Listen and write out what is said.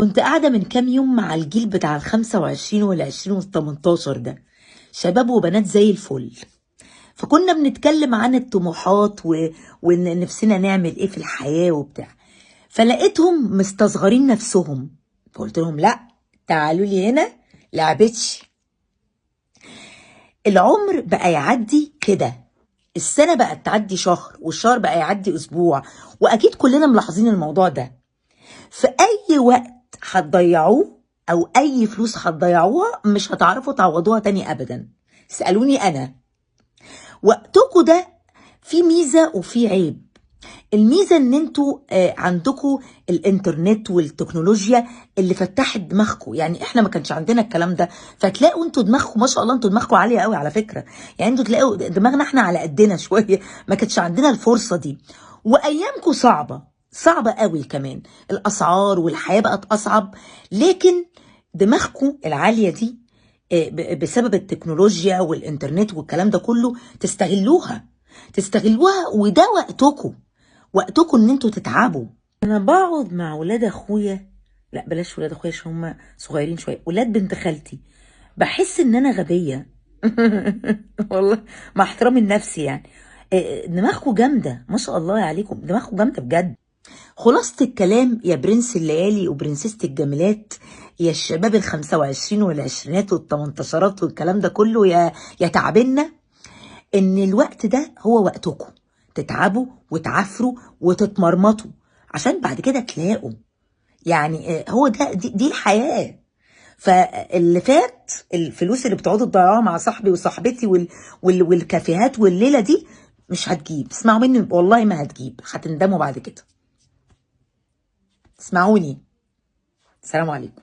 كنت قاعدة من كام يوم مع الجيل بتاع ال25 وال20 وال18 ده، شباب وبنات زي الفل. فكنا بنتكلم عن الطموحات وان نفسنا نعمل ايه في الحياة وبتاع. فلقيتهم مستصغرين نفسهم، فقلت لهم لا، تعالوا لي هنا. لعبتش. العمر بقى يعدي كده، السنة بقت تعدي شهر، والشهر بقى يعدي اسبوع، واكيد كلنا ملاحظين الموضوع ده. في اي وقت هتضيعوه او اي فلوس هتضيعوها مش هتعرفوا تعوضوها تاني ابدا. اسألوني انا. وقتكم ده في ميزة وفي عيب. الميزة ان انتوا عندكم الانترنت والتكنولوجيا اللي فتحت دماغكم، يعني احنا ما كانش عندنا الكلام ده. فتلاقوا انتوا دماغكم ما شاء الله، انتوا دماغكم عالية قوي على فكرة. يعني انتوا تلاقوا دماغنا احنا على قدنا شوية، ما كانش عندنا الفرصة دي. وايامكم صعبة، صعبة قوي كمان. الاسعار والحياة بقت اصعب، لكن دماغكم العالية دي بسبب التكنولوجيا والانترنت والكلام ده كله تستغلوها، تستغلوها. وده وقتكم ان انتوا تتعبوا. انا بقعد مع ولاد اخويا، لا بلاش ولاد اخويا عشان هم صغيرين شويه، ولاد بنت خالتي، بحس ان انا غبيه. والله مع احترامي لنفسي يعني. دماغكم جامده ما شاء الله عليكم، دماغكم جامده بجد. خلاصة الكلام يا برنس الليالي وبرنسيسة الجميلات، يا الشباب ال25 والعشرينات والتمنتاشرات والكلام ده كله، يا تعبنا، ان الوقت ده هو وقتكم تتعبوا وتعفروا وتتمرمطوا عشان بعد كده تلاقوا. يعني هو ده دي الحياة. فاللي فات الفلوس اللي بتقعدوا تضيعوها مع صاحبي وصاحبتي والكافيهات والليلة دي مش هتجيب. اسمعوا مني والله ما هتجيب، هتندموا بعد كده. اسمعوني. السلام عليكم.